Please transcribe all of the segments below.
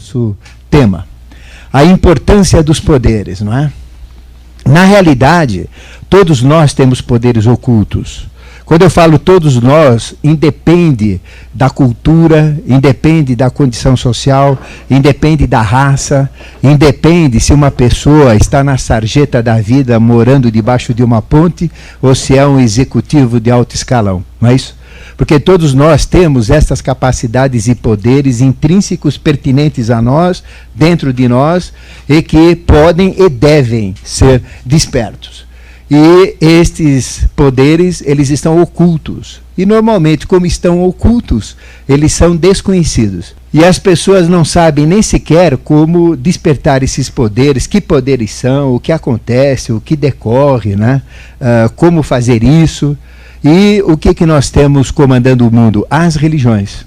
nosso tema. A importância dos poderes, não é? Na realidade, todos nós temos poderes ocultos. Quando eu falo todos nós, independe da cultura, independe da condição social, independe da raça, independe se uma pessoa está na sarjeta da vida morando debaixo de uma ponte ou se é um executivo de alto escalão, não é isso? Porque todos nós temos essas capacidades e poderes intrínsecos pertinentes a nós, dentro de nós, e que podem e devem ser despertos. E estes poderes, eles estão ocultos. E normalmente, como estão ocultos, eles são desconhecidos. E as pessoas não sabem nem sequer como despertar esses poderes, que poderes são, o que acontece, o que decorre, né? Como fazer isso. E o que nós temos comandando o mundo? As religiões.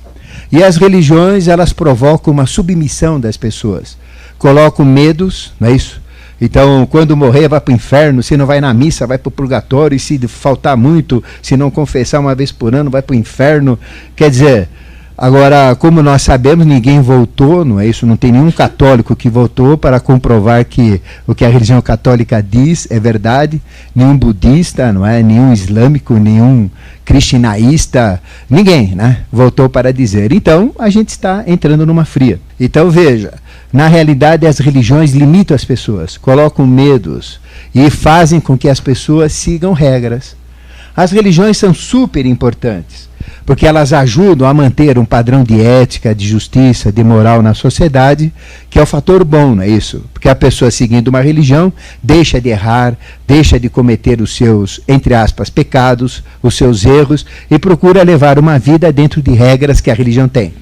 E as religiões, elas provocam uma submissão das pessoas. Colocam medos, não é isso? Então, quando morrer, vai para o inferno. Se não vai na missa, vai para o purgatório. E se faltar muito, se não confessar uma vez por ano, vai para o inferno. Quer dizer, agora, como nós sabemos, ninguém voltou, não é isso? Não tem nenhum católico que voltou para comprovar que o que a religião católica diz é verdade. Nenhum budista, não é? Nenhum islâmico, nenhum cristinaísta, ninguém, né? Voltou para dizer. Então, a gente está entrando numa fria. Então, veja, na realidade as religiões limitam as pessoas, colocam medos e fazem com que as pessoas sigam regras. As religiões são super importantes, porque elas ajudam a manter um padrão de ética, de justiça, de moral na sociedade, que é o fator bom, não é isso? Porque a pessoa seguindo uma religião deixa de errar, deixa de cometer os seus, entre aspas, pecados, os seus erros, e procura levar uma vida dentro de regras que a religião tem.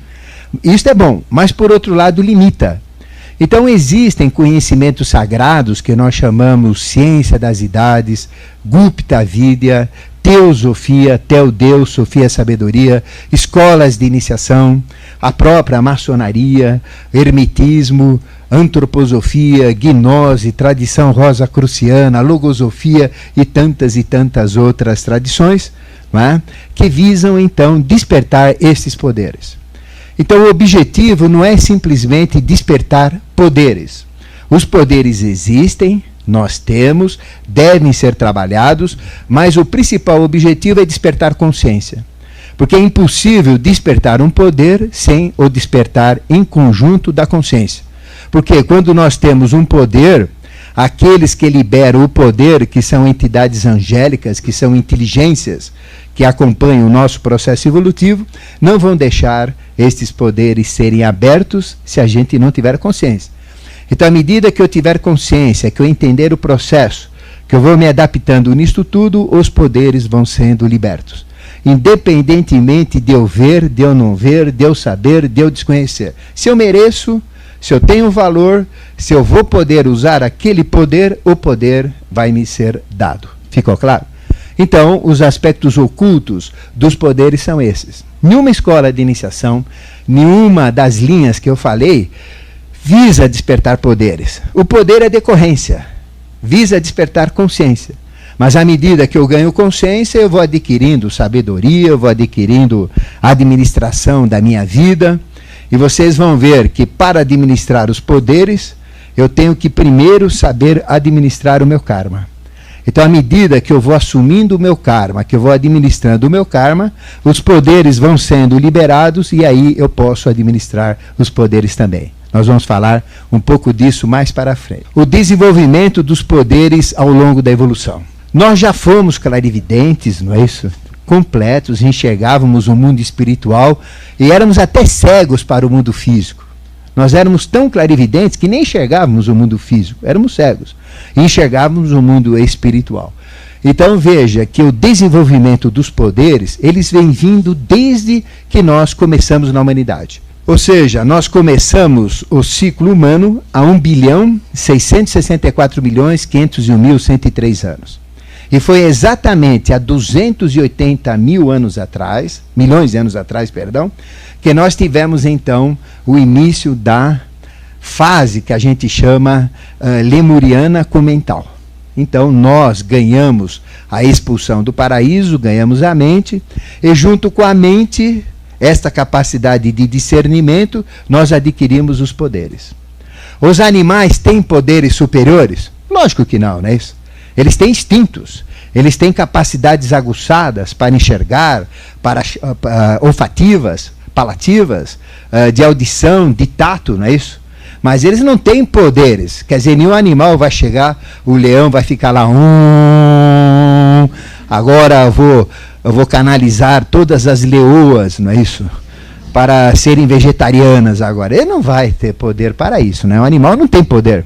Isso é bom, mas por outro lado limita. Então existem conhecimentos sagrados que nós chamamos ciência das idades, Gupta Vidya, teosofia, teodeus, sofia, sabedoria, escolas de iniciação, a própria maçonaria, hermetismo, antroposofia, gnose, tradição rosacruciana, logosofia e tantas outras tradições, não é? Que visam então despertar esses poderes. Então o objetivo não é simplesmente despertar poderes. Os poderes existem, nós temos, devem ser trabalhados, mas o principal objetivo é despertar consciência. Porque é impossível despertar um poder sem o despertar em conjunto da consciência. Porque quando nós temos um poder, aqueles que liberam o poder, que são entidades angélicas, que são inteligências, que acompanham o nosso processo evolutivo, não vão deixar estes poderes serem abertos se a gente não tiver consciência. Então, à medida que eu tiver consciência, que eu entender o processo, que eu vou me adaptando nisto tudo, os poderes vão sendo libertos. Independentemente de eu ver, de eu não ver, de eu saber, de eu desconhecer. Se eu mereço, se eu tenho valor, se eu vou poder usar aquele poder, o poder vai me ser dado. Ficou claro? Então, os aspectos ocultos dos poderes são esses. Nenhuma escola de iniciação, nenhuma das linhas que eu falei, visa despertar poderes. O poder é decorrência, visa despertar consciência. Mas à medida que eu ganho consciência, eu vou adquirindo sabedoria, eu vou adquirindo administração da minha vida. E vocês vão ver que para administrar os poderes, eu tenho que primeiro saber administrar o meu karma. Então, à medida que eu vou assumindo o meu karma, que eu vou administrando o meu karma, os poderes vão sendo liberados e aí eu posso administrar os poderes também. Nós vamos falar um pouco disso mais para frente. O desenvolvimento dos poderes ao longo da evolução. Nós já fomos clarividentes, não é isso? Completos, enxergávamos o mundo espiritual e éramos até cegos para o mundo físico. Nós éramos tão clarividentes que nem enxergávamos o mundo físico, éramos cegos. E enxergávamos o mundo espiritual. Então veja que o desenvolvimento dos poderes, eles vêm vindo desde que nós começamos na humanidade. Ou seja, nós começamos o ciclo humano há 1.664.501.103 anos. E foi exatamente há 280 mil anos atrás, milhões de anos atrás, perdão, que nós tivemos então o início da fase que a gente chama lemuriana comental. Então nós ganhamos a expulsão do paraíso, ganhamos a mente, e junto com a mente esta capacidade de discernimento, nós adquirimos os poderes. Os animais têm poderes superiores? Lógico que não, não é isso? Eles têm instintos, eles têm capacidades aguçadas para enxergar, para olfativas, palativas, de audição, de tato, não é isso? Mas eles não têm poderes. Quer dizer, nenhum animal vai chegar, o leão vai ficar lá, agora eu vou canalizar todas as leoas, não é isso? Para serem vegetarianas agora. Ele não vai ter poder para isso, né? O animal não tem poder.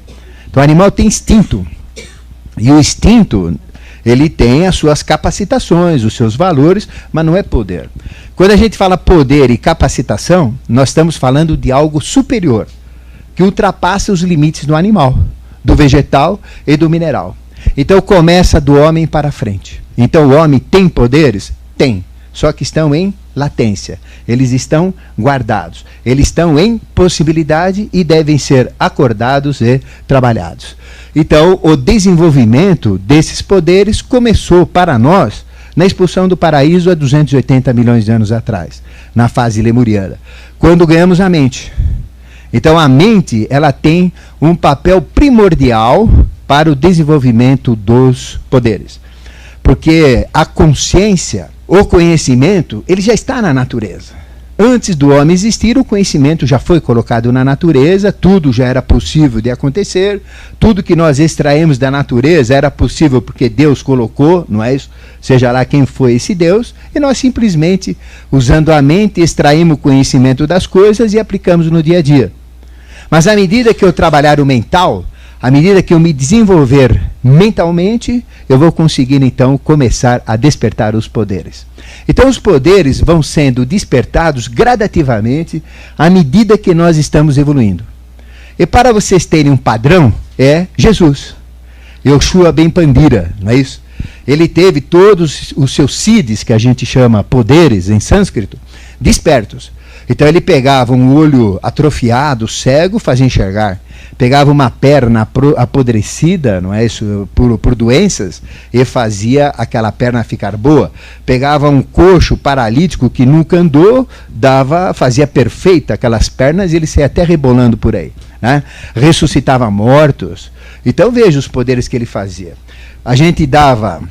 Então o animal tem instinto. E o instinto, ele tem as suas capacitações, os seus valores, mas não é poder. Quando a gente fala poder e capacitação, nós estamos falando de algo superior, que ultrapassa os limites do animal, do vegetal e do mineral. Então começa do homem para frente. Então o homem tem poderes? Tem. Só que estão em latência. Eles estão guardados. Eles estão em possibilidade e devem ser acordados e trabalhados. Então o desenvolvimento desses poderes começou para nós na expulsão do paraíso há 280 milhões de anos atrás, na fase lemuriana, quando ganhamos a mente. Então a mente, ela tem um papel primordial para o desenvolvimento dos poderes. Porque a consciência, o conhecimento, ele já está na natureza. Antes do homem existir, o conhecimento já foi colocado na natureza, tudo já era possível de acontecer, tudo que nós extraímos da natureza era possível porque Deus colocou, não é isso? Seja lá quem foi esse Deus, e nós simplesmente, usando a mente, extraímos o conhecimento das coisas e aplicamos no dia a dia. Mas à medida que eu trabalhar o mental, à medida que eu me desenvolver mentalmente, eu vou conseguir então começar a despertar os poderes. Então os poderes vão sendo despertados gradativamente à medida que nós estamos evoluindo. E para vocês terem um padrão, é Jesus. Yoshua Ben Pandira, não é isso? Ele teve todos os seus siddhis, que a gente chama poderes em sânscrito, despertos. Então ele pegava um olho atrofiado, cego, fazia enxergar. Pegava uma perna apodrecida, não é isso, por doenças, e fazia aquela perna ficar boa. Pegava um coxo paralítico que nunca andou, fazia perfeita aquelas pernas e ele saía até rebolando por aí, né? Ressuscitava mortos. Então veja os poderes que ele fazia. A gente dava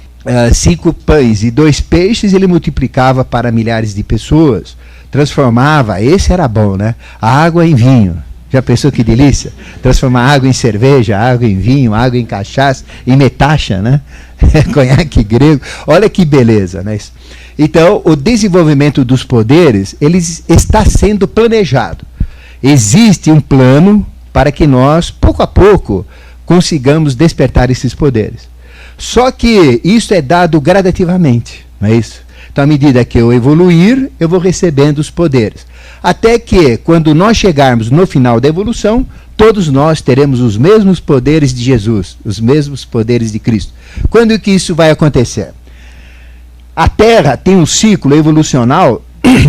5 pães e 2 peixes, ele multiplicava para milhares de pessoas. Transformava, esse era bom, né? A água em vinho. Já pensou que delícia? Transformar água em cerveja, água em vinho, água em cachaça, em metacha, né? Conhaque grego. Olha que beleza, né? Então, o desenvolvimento dos poderes, ele está sendo planejado. Existe um plano para que nós, pouco a pouco, consigamos despertar esses poderes. Só que isso é dado gradativamente, não é isso? Então, à medida que eu evoluir, eu vou recebendo os poderes. Até que, quando nós chegarmos no final da evolução, todos nós teremos os mesmos poderes de Jesus, os mesmos poderes de Cristo. Quando que isso vai acontecer? A Terra tem um ciclo evolucional,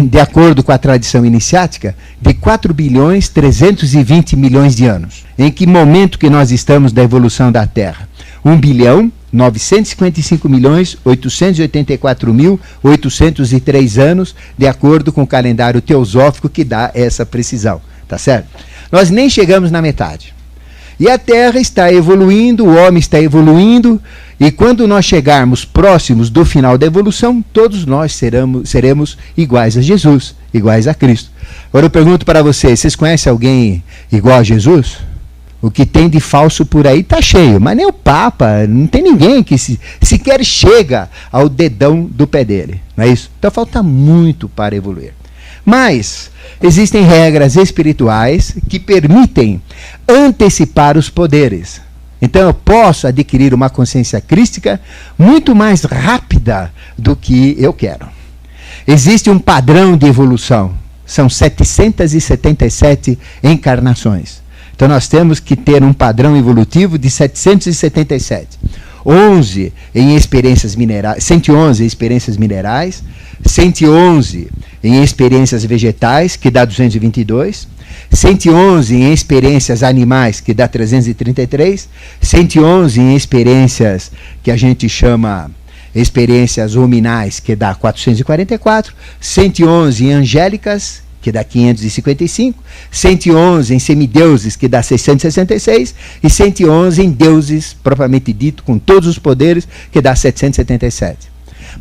de acordo com a tradição iniciática, de 4 bilhões 320 milhões de anos. Em que momento que nós estamos da evolução da Terra? 1 bilhão 955 milhões 884 mil 803 anos, de acordo com o calendário teosófico que dá essa precisão, tá certo? Nós nem chegamos na metade. E a Terra está evoluindo, o homem está evoluindo, e quando nós chegarmos próximos do final da evolução, todos nós seremos iguais a Jesus, iguais a Cristo. Agora eu pergunto para vocês conhecem alguém igual a Jesus? O que tem de falso por aí está cheio, mas nem o Papa, não tem ninguém que sequer chega ao dedão do pé dele, não é isso? Então falta muito para evoluir. Mas existem regras espirituais que permitem antecipar os poderes. Então eu posso adquirir uma consciência crística muito mais rápida do que eu quero. Existe um padrão de evolução, são 777 encarnações. Então nós temos que ter um padrão evolutivo de 777. 11 em experiências minerais, 111 em experiências minerais, 111 em experiências vegetais, que dá 222, 111 em experiências animais, que dá 333, 111 em experiências que a gente chama experiências hominais, que dá 444, 111 em angélicas, que dá 555, 111 em semideuses, que dá 666, e 111 em deuses, propriamente dito, com todos os poderes, que dá 777.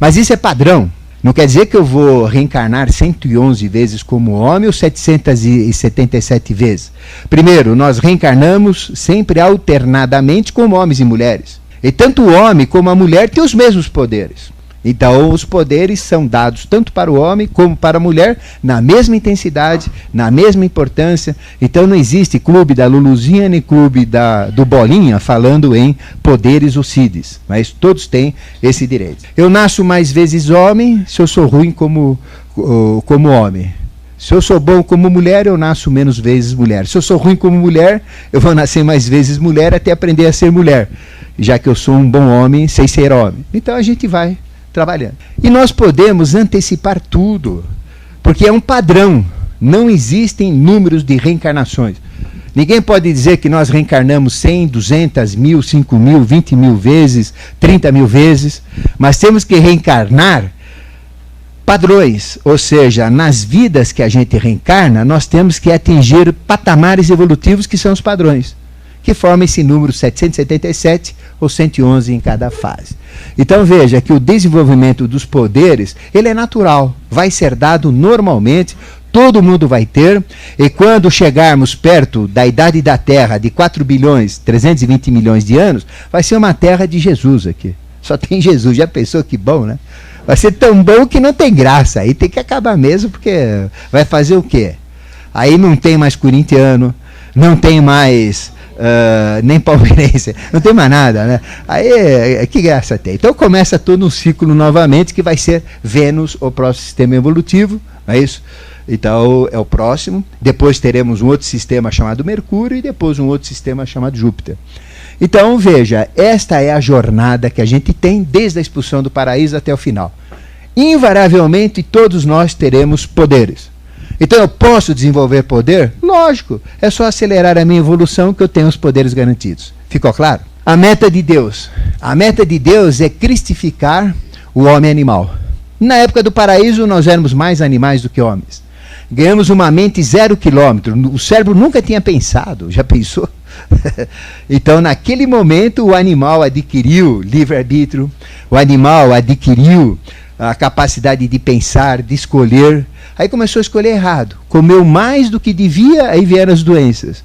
Mas isso é padrão. Não quer dizer que eu vou reencarnar 111 vezes como homem ou 777 vezes. Primeiro, nós reencarnamos sempre alternadamente como homens e mulheres. E tanto o homem como a mulher têm os mesmos poderes. Então, os poderes são dados tanto para o homem como para a mulher, na mesma intensidade, na mesma importância. Então, não existe clube da Luluzinha nem clube do Bolinha falando em poderes ou CIDs. Mas todos têm esse direito. Eu nasço mais vezes homem se eu sou ruim como homem. Se eu sou bom como mulher, eu nasço menos vezes mulher. Se eu sou ruim como mulher, eu vou nascer mais vezes mulher até aprender a ser mulher. Já que eu sou um bom homem, sei ser homem. Então, a gente vai trabalhando. E nós podemos antecipar tudo, porque é um padrão. Não existem números de reencarnações. Ninguém pode dizer que nós reencarnamos 100, 200, 1000, 5000, 20 mil vezes, 30 mil vezes, mas temos que reencarnar padrões, ou seja, nas vidas que a gente reencarna, nós temos que atingir patamares evolutivos que são os padrões, que formam esse número 777 ou 111 em cada fase. Então veja que o desenvolvimento dos poderes, ele é natural, vai ser dado normalmente, todo mundo vai ter, e quando chegarmos perto da idade da Terra de 4 bilhões, 320 milhões de anos, vai ser uma terra de Jesus aqui. Só tem Jesus, já pensou que bom, né? Vai ser tão bom que não tem graça, aí tem que acabar mesmo, porque vai fazer o quê? Aí não tem mais corintiano, não tem mais nem palmeirense, não tem mais nada, né? Aí, que graça tem? Então começa todo um ciclo novamente, que vai ser Vênus, o próximo sistema evolutivo, não é isso? Então é o próximo, depois teremos um outro sistema chamado Mercúrio, e depois um outro sistema chamado Júpiter. Então veja, esta é a jornada que a gente tem desde a expulsão do paraíso até o final. Invariavelmente todos nós teremos poderes. Então eu posso desenvolver poder? Lógico, é só acelerar a minha evolução que eu tenho os poderes garantidos. Ficou claro? A meta de Deus. A meta de Deus é cristificar o homem animal. Na época do paraíso nós éramos mais animais do que homens. Ganhamos uma mente 0 quilômetro. O cérebro nunca tinha pensado. Já pensou? Então naquele momento o animal adquiriu livre-arbítrio, o animal adquiriu a capacidade de pensar, de escolher. Aí começou a escolher errado, comeu mais do que devia, aí vieram as doenças.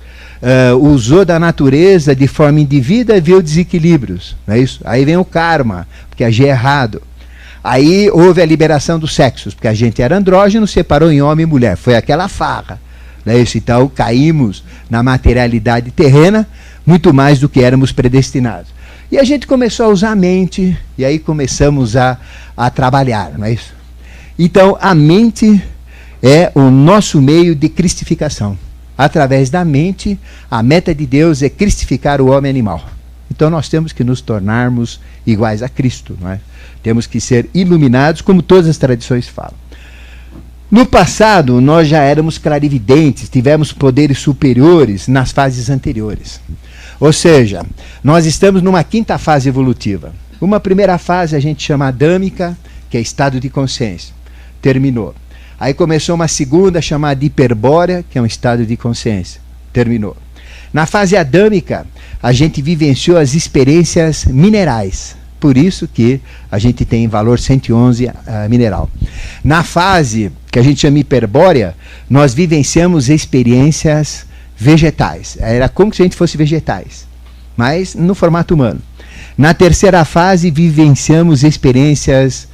Usou da natureza de forma indevida e viu desequilíbrios, não é isso? Aí vem o karma, porque agiu errado. Aí houve a liberação dos sexos, porque a gente era andrógeno, separou em homem e mulher, foi aquela farra, não é isso? Então caímos na materialidade terrena, muito mais do que éramos predestinados. E a gente começou a usar a mente, e aí começamos a trabalhar, não é isso? Então a mente é o nosso meio de cristificação. Através da mente, a meta de Deus é cristificar o homem animal. Então nós temos que nos tornarmos iguais a Cristo, não é? Temos que ser iluminados, como todas as tradições falam. No passado, nós já éramos clarividentes, tivemos poderes superiores nas fases anteriores. Ou seja, nós estamos numa quinta fase evolutiva. Uma primeira fase a gente chama adâmica, que é estado de consciência. Terminou. Aí começou uma segunda chamada hiperbórea, que é um estado de consciência. Terminou. Na fase adâmica, a gente vivenciou as experiências minerais. Por isso que a gente tem valor 111 mineral. Na fase que a gente chama hiperbórea, nós vivenciamos experiências vegetais. Era como se a gente fosse vegetais, mas no formato humano. Na terceira fase, vivenciamos experiências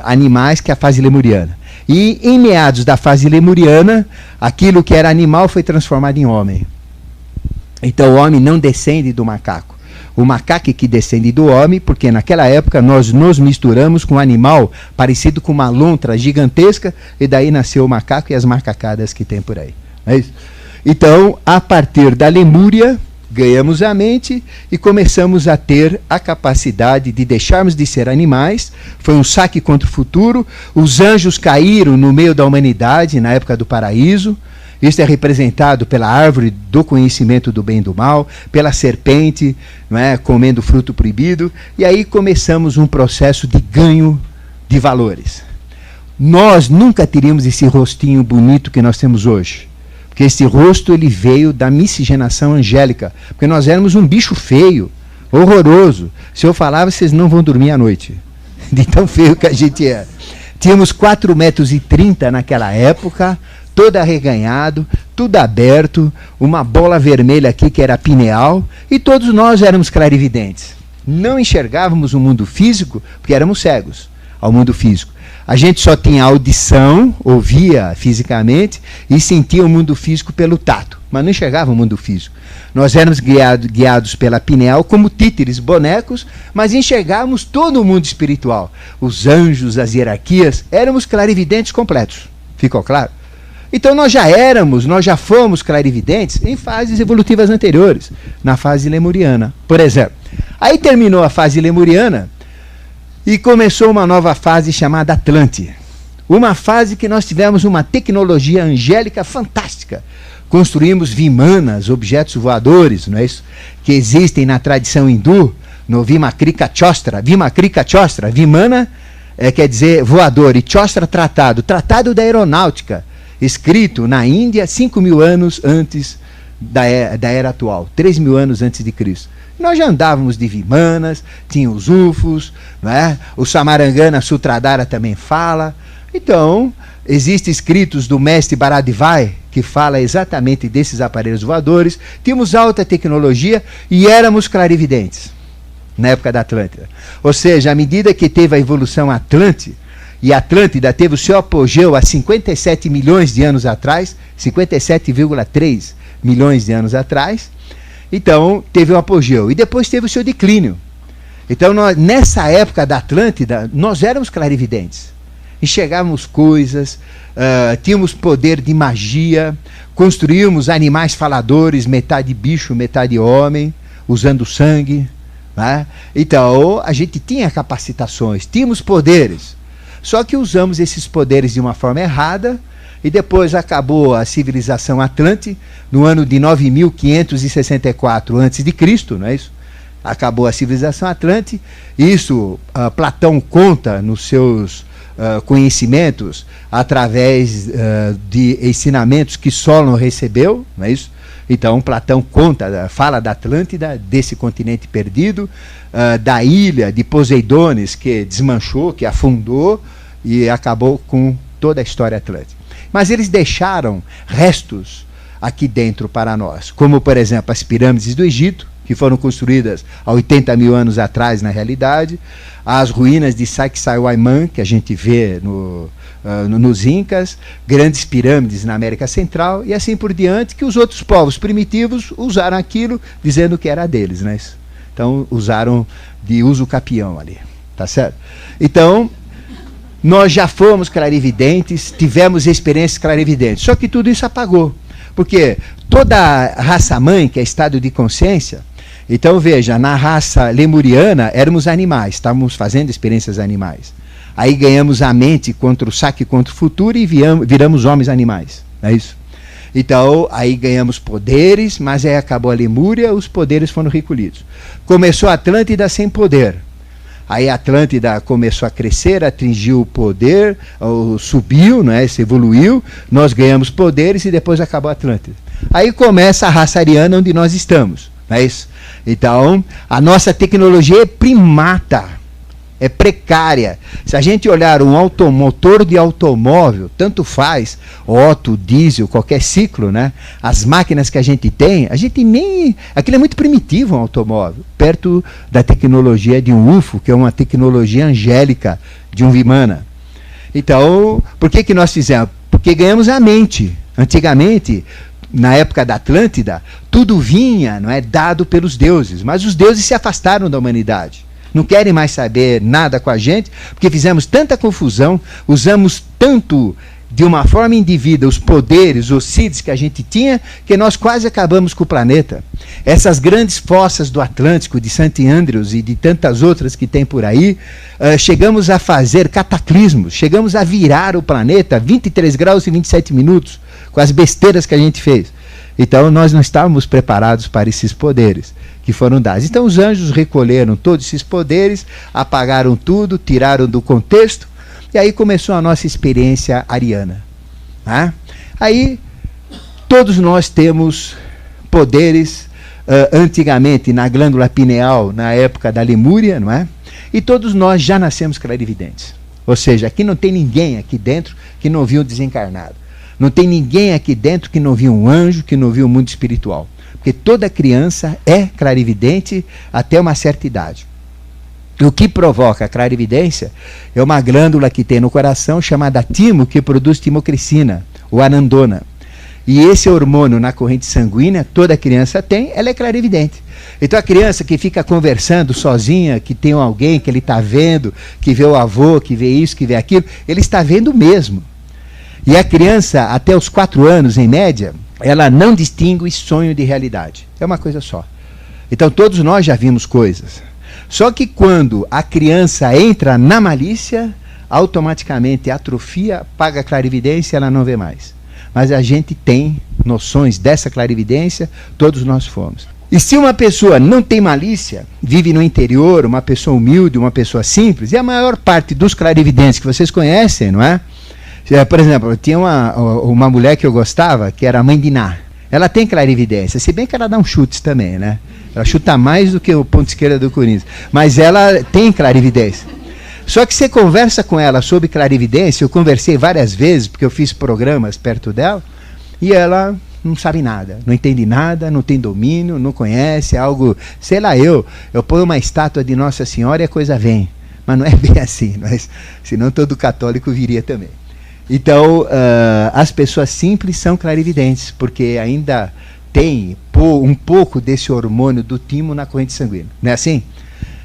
animais, que é a fase lemuriana. E em meados da fase lemuriana, aquilo que era animal foi transformado em homem. Então o homem não descende do macaco. O macaco é que descende do homem, porque naquela época nós nos misturamos com um animal parecido com uma lontra gigantesca, e daí nasceu o macaco e as macacadas que tem por aí. É isso? Então, a partir da Lemúria, ganhamos a mente e começamos a ter a capacidade de deixarmos de ser animais. Foi um saque contra o futuro. Os anjos caíram no meio da humanidade na época do paraíso, Isso é representado pela árvore do conhecimento do bem e do mal, pela serpente, não é, comendo fruto proibido, e aí começamos um processo de ganho de valores. Nós nunca teríamos esse rostinho bonito que nós temos hoje, porque esse rosto ele veio da miscigenação angélica, porque nós éramos um bicho feio, horroroso. Se eu falava, vocês não vão dormir à noite, de tão feio que a gente é. Tínhamos 4,30 metros naquela época, todo arreganhado, tudo aberto, uma bola vermelha aqui que era pineal, e todos nós éramos clarividentes. Não enxergávamos o mundo físico, porque éramos cegos ao mundo físico. A gente só tinha audição, ouvia fisicamente, e sentia o mundo físico pelo tato, mas não enxergava o mundo físico. Nós éramos guiados pela pineal como títeres, bonecos, mas enxergávamos todo o mundo espiritual. Os anjos, as hierarquias, éramos clarividentes completos. Ficou claro? Então nós já fomos clarividentes em fases evolutivas anteriores, na fase lemuriana, por exemplo. Aí terminou a fase lemuriana e começou uma nova fase chamada Atlante. Uma fase que nós tivemos uma tecnologia angélica fantástica. Construímos vimanas, objetos voadores, não é isso? Que existem na tradição hindu, no Vimakrika Chostra. Vimakrika Chostra, vimana quer dizer voador, e Chostra tratado da aeronáutica, escrito na Índia 5.000 anos antes da era atual, 3.000 anos antes de Cristo. Nós já andávamos de vimanas, tinha os UFOs, né? O Samarangana Sutradhara também fala. Então, existem escritos do mestre Bharadvai, que fala exatamente desses aparelhos voadores. Tínhamos alta tecnologia e éramos clarividentes na época da Atlântida. Ou seja, à medida que teve a evolução Atlante, e a Atlântida teve o seu apogeu há 57 milhões de anos atrás, 57,3 milhões de anos atrás, então teve o apogeu. E depois teve o seu declínio. Então, nessa época da Atlântida, nós éramos clarividentes. Enxergávamos coisas, tínhamos poder de magia, construímos animais faladores, metade bicho, metade homem, usando sangue. Né? Então, a gente tinha capacitações, tínhamos poderes. Só que usamos esses poderes de uma forma errada, e depois acabou a civilização Atlante, no ano de 9.564 a.C., não é isso? Acabou a civilização Atlante. Isso Platão conta nos seus conhecimentos, através de ensinamentos que Solon recebeu, não é isso? Então Platão fala da Atlântida, desse continente perdido, da ilha de Poseidones, que desmanchou, que afundou e acabou com toda a história atlântica. Mas eles deixaram restos aqui dentro para nós, como por exemplo as pirâmides do Egito, que foram construídas há 80.000 anos atrás na realidade, as ruínas de Sacsayhuaman, que a gente vê nos Incas, grandes pirâmides na América Central e assim por diante, que os outros povos primitivos usaram aquilo dizendo que era deles, né? Então usaram de uso capião ali, tá certo? Então nós já fomos clarividentes, tivemos experiências clarividentes, só que tudo isso apagou, porque toda a raça-mãe, que é estado de consciência, então veja, na raça lemuriana éramos animais, estávamos fazendo experiências animais. Aí ganhamos a mente contra o saque contra o futuro e viramos homens animais, não é isso? Então, aí ganhamos poderes, mas aí acabou a Lemúria, os poderes foram recolhidos. Começou a Atlântida sem poder. Aí a Atlântida começou a crescer, atingiu o poder, subiu, não é? Se evoluiu, nós ganhamos poderes e depois acabou a Atlântida. Aí começa a raça ariana onde nós estamos, não é isso? Então, a nossa tecnologia é primata, é precária. Se a gente olhar um motor de automóvel, tanto faz, Otto, diesel, qualquer ciclo, né? As máquinas que a gente nem... Aquilo é muito primitivo, um automóvel, perto da tecnologia de um UFO, que é uma tecnologia angélica de um Vimana. Então, por que nós fizemos? Porque ganhamos a mente. Antigamente, na época da Atlântida, tudo vinha, não é, dado pelos deuses, mas os deuses se afastaram da humanidade. Não querem mais saber nada com a gente, porque fizemos tanta confusão, usamos tanto de uma forma indevida os poderes, os seeds que a gente tinha, que nós quase acabamos com o planeta. Essas grandes fossas do Atlântico, de St. Andrews e de tantas outras que tem por aí, chegamos a fazer cataclismos, chegamos a virar o planeta 23 graus e 27 minutos, com as besteiras que a gente fez. Então nós não estávamos preparados para esses poderes que foram dados. Então os anjos recolheram todos esses poderes, apagaram tudo, tiraram do contexto, e aí começou a nossa experiência ariana. Né? Aí todos nós temos poderes, antigamente na glândula pineal, na época da Lemúria, não é? E todos nós já nascemos clarividentes. Ou seja, aqui não tem ninguém aqui dentro que não viu um desencarnado. Não tem ninguém aqui dentro que não viu um anjo, que não viu o mundo espiritual. Porque toda criança é clarividente até uma certa idade. E o que provoca a clarividência é uma glândula que tem no coração chamada timo, que produz timocricina, ou anandona. E esse hormônio na corrente sanguínea, toda criança tem, ela é clarividente. Então a criança que fica conversando sozinha, que tem alguém que ele está vendo, que vê o avô, que vê isso, que vê aquilo, ele está vendo mesmo. E a criança, até os 4 anos, em média, ela não distingue sonho de realidade. É uma coisa só. Então todos nós já vimos coisas. Só que quando a criança entra na malícia, automaticamente atrofia, paga a clarividência e ela não vê mais. Mas a gente tem noções dessa clarividência, todos nós fomos. E se uma pessoa não tem malícia, vive no interior, uma pessoa humilde, uma pessoa simples, e a maior parte dos clarividentes que vocês conhecem, não é? Por exemplo, tinha uma mulher que eu gostava, que era a mãe de Ná. Ela tem clarividência, se bem que ela dá uns chutes também, né? Ela chuta mais do que o ponto esquerda do Corinthians. Mas ela tem clarividência. Só que você conversa com ela sobre clarividência, eu conversei várias vezes, porque eu fiz programas perto dela, e ela não sabe nada, não entende nada, não tem domínio, não conhece, algo, sei lá, eu ponho uma estátua de Nossa Senhora e a coisa vem. Mas não é bem assim, mas, senão todo católico viria também. Então, as pessoas simples são clarividentes, porque ainda tem um pouco desse hormônio do timo na corrente sanguínea. Não é assim?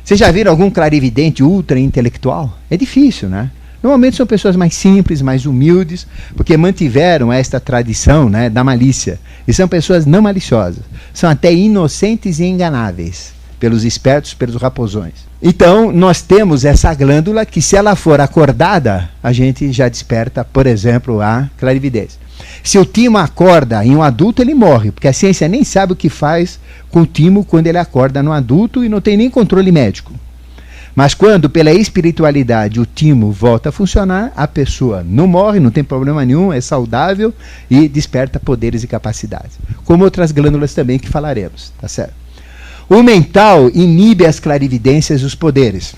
Vocês já viram algum clarividente ultra intelectual? É difícil, né? Normalmente são pessoas mais simples, mais humildes, porque mantiveram esta tradição, né, da malícia. E são pessoas não maliciosas. São até inocentes e enganáveis pelos espertos, pelos raposões. Então, nós temos essa glândula que, se ela for acordada, a gente já desperta, por exemplo, a clarividência. Se o timo acorda em um adulto, ele morre, porque a ciência nem sabe o que faz com o timo quando ele acorda no adulto e não tem nem controle médico. Mas quando, pela espiritualidade, o timo volta a funcionar, a pessoa não morre, não tem problema nenhum, é saudável e desperta poderes e capacidades. Como outras glândulas também que falaremos, tá certo? O mental inibe as clarividências e os poderes.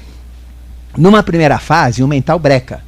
Numa primeira fase, o mental breca.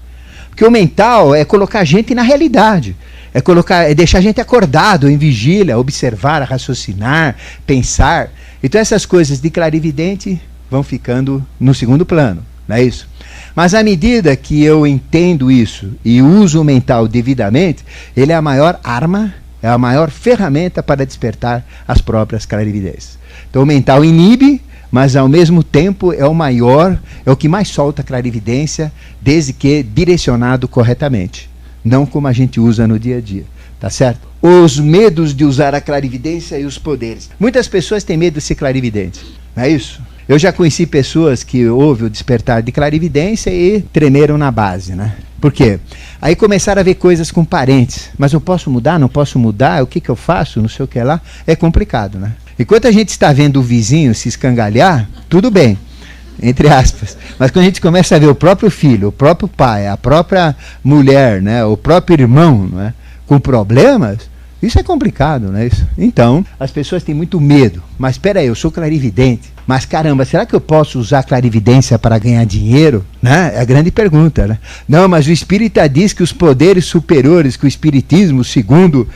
Porque o mental é colocar a gente na realidade. É deixar a gente acordado, em vigília, observar, raciocinar, pensar. Então essas coisas de clarividente vão ficando no segundo plano, não é isso? Mas à medida que eu entendo isso e uso o mental devidamente, ele é a maior arma, é a maior ferramenta para despertar as próprias clarividências. Então o mental inibe, mas ao mesmo tempo é o maior, é o que mais solta clarividência, desde que direcionado corretamente. Não como a gente usa no dia a dia, tá certo? Os medos de usar a clarividência e os poderes. Muitas pessoas têm medo de ser clarividente, não é isso? Eu já conheci pessoas que houve o despertar de clarividência e tremeram na base, né? Por quê? Aí começaram a ver coisas com parentes. Mas eu posso mudar? Não posso mudar? O que eu faço? Não sei o que lá. É complicado, né? Enquanto a gente está vendo o vizinho se escangalhar, tudo bem, entre aspas. Mas quando a gente começa a ver o próprio filho, o próprio pai, a própria mulher, né, o próprio irmão, né, com problemas, isso é complicado, né? Então, as pessoas têm muito medo. Mas espera aí, eu sou clarividente. Mas caramba, será que eu posso usar a clarividência para ganhar dinheiro? Né? É a grande pergunta, né? Não, mas o espírita diz que os poderes superiores que o espiritismo, segundo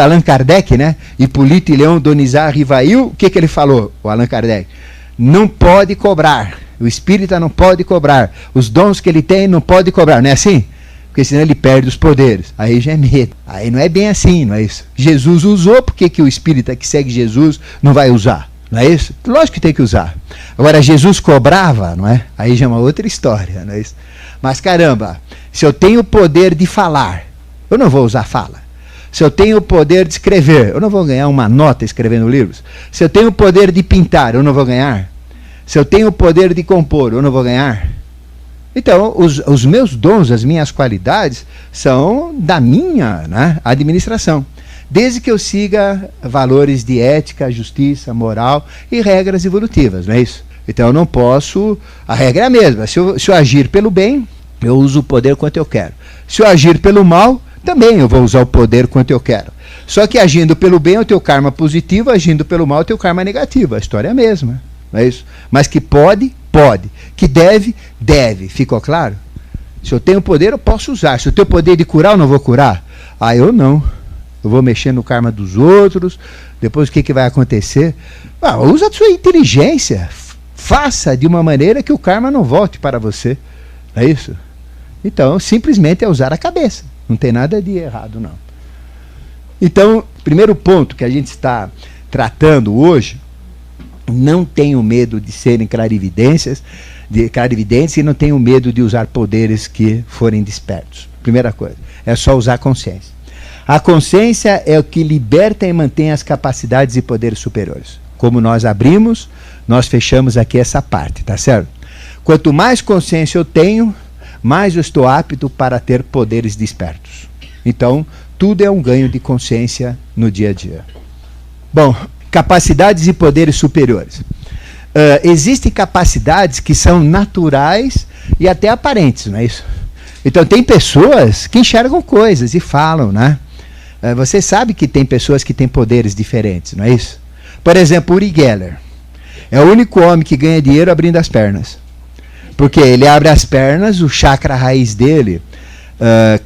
Allan Kardec, né? Hipólito Leon Donizar Rivail, o que ele falou, o Allan Kardec? Não pode cobrar. O espírita não pode cobrar. Os dons que ele tem não pode cobrar. Não é assim? Porque senão ele perde os poderes. Aí já é medo. Aí não é bem assim, não é isso? Jesus usou, por que o espírita que segue Jesus não vai usar? Não é isso? Lógico que tem que usar. Agora, Jesus cobrava, não é? Aí já é uma outra história, não é isso? Mas caramba, se eu tenho o poder de falar, eu não vou usar fala. Se eu tenho o poder de escrever, eu não vou ganhar uma nota escrevendo livros. Se eu tenho o poder de pintar, eu não vou ganhar. Se eu tenho o poder de compor, eu não vou ganhar. Então, os meus dons, as minhas qualidades, são da minha, né, administração. Desde que eu siga valores de ética, justiça, moral e regras evolutivas, não é isso? Então eu não posso... A regra é a mesma. Se eu agir pelo bem, eu uso o poder quanto eu quero. Se eu agir pelo mal, também eu vou usar o poder quanto eu quero. Só que agindo pelo bem eu tenho karma positivo, agindo pelo mal eu tenho karma negativo. A história é a mesma, não é isso? Mas que pode, pode. Que deve, deve. Ficou claro? Se eu tenho poder, eu posso usar. Se eu tenho poder de curar, eu não vou curar? Ah, eu não. Eu vou mexer no karma dos outros, depois o que vai acontecer? Usa a sua inteligência, faça de uma maneira que o karma não volte para você, não é isso? Então, simplesmente é usar a cabeça, não tem nada de errado, não. Então, primeiro ponto que a gente está tratando hoje, não tenham medo de serem clarividentes e não tenham medo de usar poderes que forem despertos. Primeira coisa, é só usar a consciência. A consciência é o que liberta e mantém as capacidades e poderes superiores. Como nós abrimos, nós fechamos aqui essa parte, tá certo? Quanto mais consciência eu tenho, mais eu estou apto para ter poderes despertos. Então, tudo é um ganho de consciência no dia a dia. Bom, capacidades e poderes superiores. Existem capacidades que são naturais e até aparentes, não é isso? Então, tem pessoas que enxergam coisas e falam, né? Você sabe que tem pessoas que têm poderes diferentes, não é isso? Por exemplo, Uri Geller. É o único homem que ganha dinheiro abrindo as pernas. Porque ele abre as pernas, o chakra raiz dele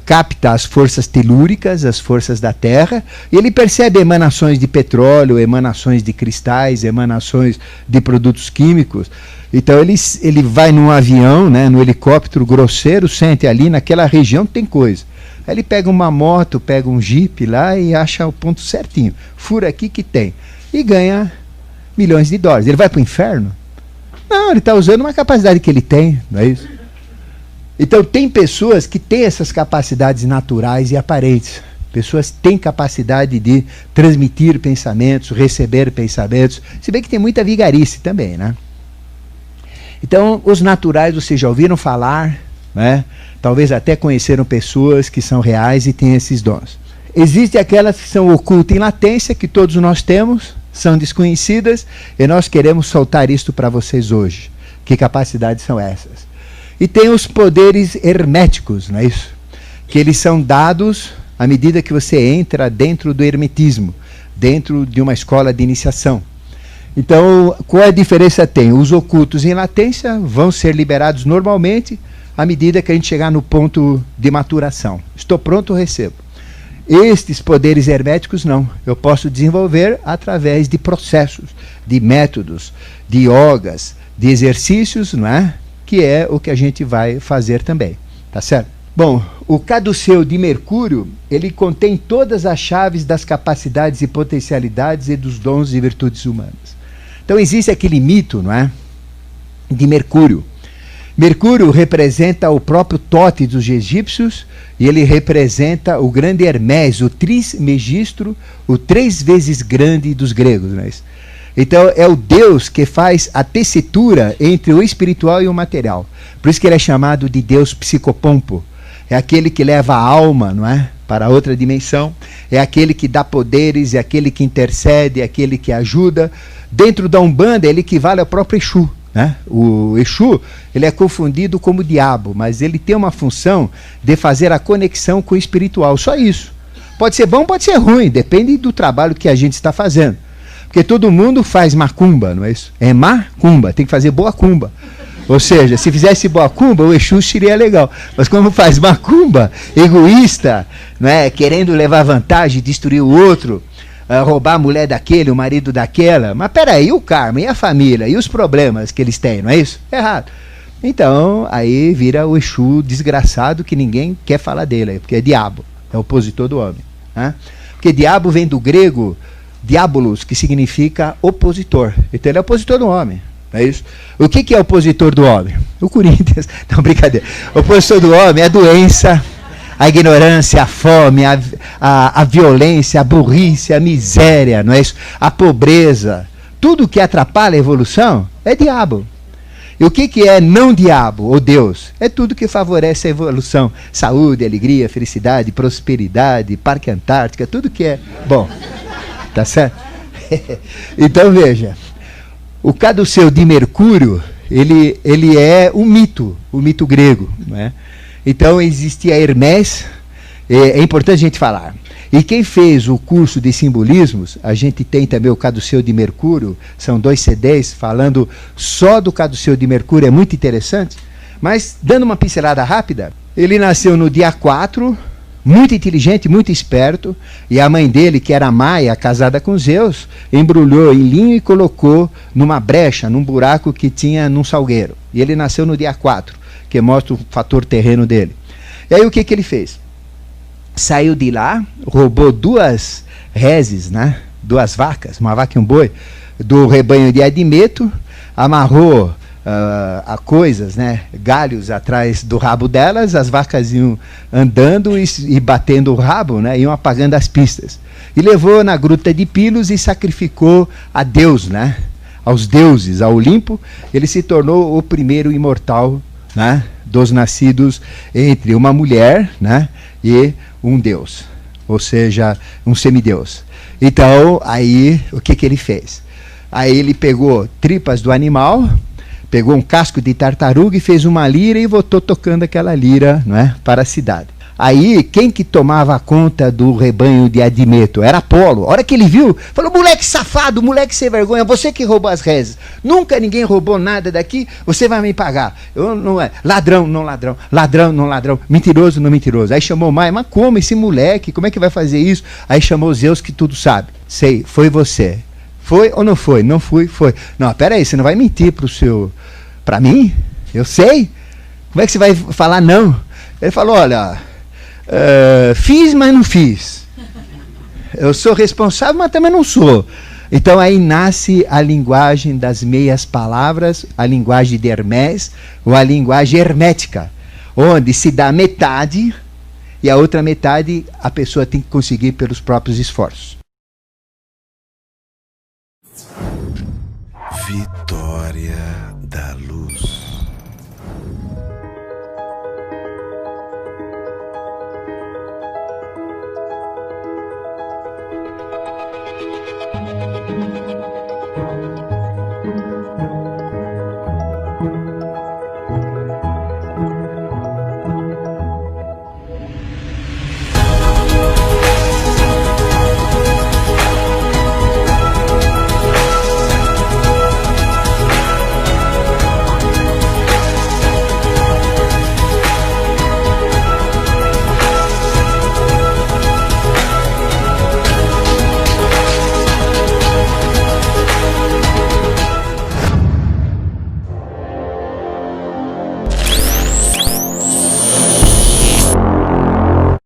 capta as forças telúricas, as forças da Terra, e ele percebe emanações de petróleo, emanações de cristais, emanações de produtos químicos. Então ele vai num avião, né, no helicóptero grosseiro, sente ali, naquela região tem coisa. Aí ele pega uma moto, pega um jipe lá e acha o ponto certinho. Fura aqui que tem. E ganha milhões de dólares. Ele vai para o inferno? Não, ele está usando uma capacidade que ele tem, não é isso? Então tem pessoas que têm essas capacidades naturais e aparentes. Pessoas têm capacidade de transmitir pensamentos, receber pensamentos. Se bem que tem muita vigarice também, né? Então, os naturais vocês já ouviram falar, né? Talvez até conheceram pessoas que são reais e têm esses dons. Existem aquelas que são ocultas em latência, que todos nós temos, são desconhecidas, e nós queremos soltar isto para vocês hoje. Que capacidades são essas? E tem os poderes herméticos, não é isso? Que eles são dados à medida que você entra dentro do hermetismo, dentro de uma escola de iniciação. Então, qual a diferença tem? Os ocultos em latência vão ser liberados normalmente à medida que a gente chegar no ponto de maturação. Estou pronto, eu recebo. Estes poderes herméticos não. Eu posso desenvolver através de processos, de métodos, de yogas, de exercícios, não é? Que é o que a gente vai fazer também. Tá certo? Bom, o caduceu de Mercúrio, ele contém todas as chaves das capacidades e potencialidades e dos dons e virtudes humanas. Então existe aquele mito, não é? De Mercúrio. Mercúrio representa o próprio Tote dos egípcios e ele representa o grande Hermés, o Trismegistro, o 3 vezes grande dos gregos. Não é isso? Então é o Deus que faz a tessitura entre o espiritual e o material. Por isso que ele é chamado de Deus psicopompo. É aquele que leva a alma, não é, para outra dimensão. É aquele que dá poderes, é aquele que intercede, é aquele que ajuda. Dentro da Umbanda ele equivale ao próprio Exu. Né? O Exu, ele é confundido como diabo, mas ele tem uma função de fazer a conexão com o espiritual, só isso. Pode ser bom, pode ser ruim, depende do trabalho que a gente está fazendo. Porque todo mundo faz macumba, não é isso? É macumba, tem que fazer boa cumba. Ou seja, se fizesse boa cumba, o Exu seria legal. Mas como faz macumba, egoísta, não é? Querendo levar vantagem, destruir o outro, roubar a mulher daquele, o marido daquela. Mas peraí, e o karma, e a família, e os problemas que eles têm, não é isso? Errado. Então, aí vira o Exu desgraçado que ninguém quer falar dele, porque é diabo, é opositor do homem. Né? Porque diabo vem do grego diabolos, que significa opositor. Então ele é opositor do homem. Não é isso? O que é opositor do homem? O Corinthians. Não, brincadeira. O opositor do homem é a doença, A ignorância, a fome, a violência, a burrice, a miséria, não é isso? A pobreza. Tudo que atrapalha a evolução é diabo. E o que é não diabo ou Deus? É tudo que favorece a evolução. Saúde, alegria, felicidade, prosperidade, parque antártica, tudo que é bom. Tá certo? Então veja, o caduceu de Mercúrio, ele é um mito grego, né? Então existia Hermés, é importante a gente falar. E quem fez o curso de simbolismos, a gente tem também o caduceu de Mercúrio, são 2 CDs falando só do caduceu de Mercúrio, é muito interessante. Mas, dando uma pincelada rápida, ele nasceu no dia 4, muito inteligente, muito esperto, e a mãe dele, que era Maia, casada com Zeus, embrulhou em linho e colocou numa brecha, num buraco que tinha num salgueiro. E ele nasceu no dia 4, que mostra o fator terreno dele. E aí o que ele fez? Saiu de lá, roubou 2 reses, né? 2 vacas, uma vaca e um boi, do rebanho de Admeto, amarrou a coisas, né? Galhos atrás do rabo delas, as vacas iam andando e batendo o rabo, né? Iam apagando as pistas. E levou na gruta de Pilos e sacrificou a Deus, né? Aos deuses, ao Olimpo. Ele se tornou o primeiro imortal, né? Dos nascidos entre uma mulher, né? E um deus, ou seja, um semideus. Então, aí, o que ele fez? Aí ele pegou tripas do animal, pegou um casco de tartaruga e fez uma lira e voltou tocando aquela lira, não é, para a cidade. Aí, quem que tomava conta do rebanho de Admeto? Era Apolo. A hora que ele viu, falou, moleque safado, moleque sem vergonha, você que roubou as reses. Nunca ninguém roubou nada daqui, você vai me pagar. Eu não é. Ladrão, não ladrão. Ladrão, não ladrão. Mentiroso, não mentiroso. Aí chamou Maia, mas como esse moleque? Como é que vai fazer isso? Aí chamou Zeus, que tudo sabe. Sei, foi você. Foi ou não foi? Não fui, foi. Não, peraí, você não vai mentir para mim? Eu sei. Como é que você vai falar não? Ele falou, olha... fiz, mas não fiz. Eu sou responsável, mas também não sou. Então aí nasce a linguagem das meias palavras, a linguagem de Hermés, ou a linguagem hermética, onde se dá metade e a outra metade a pessoa tem que conseguir pelos próprios esforços. Vitória da Luz.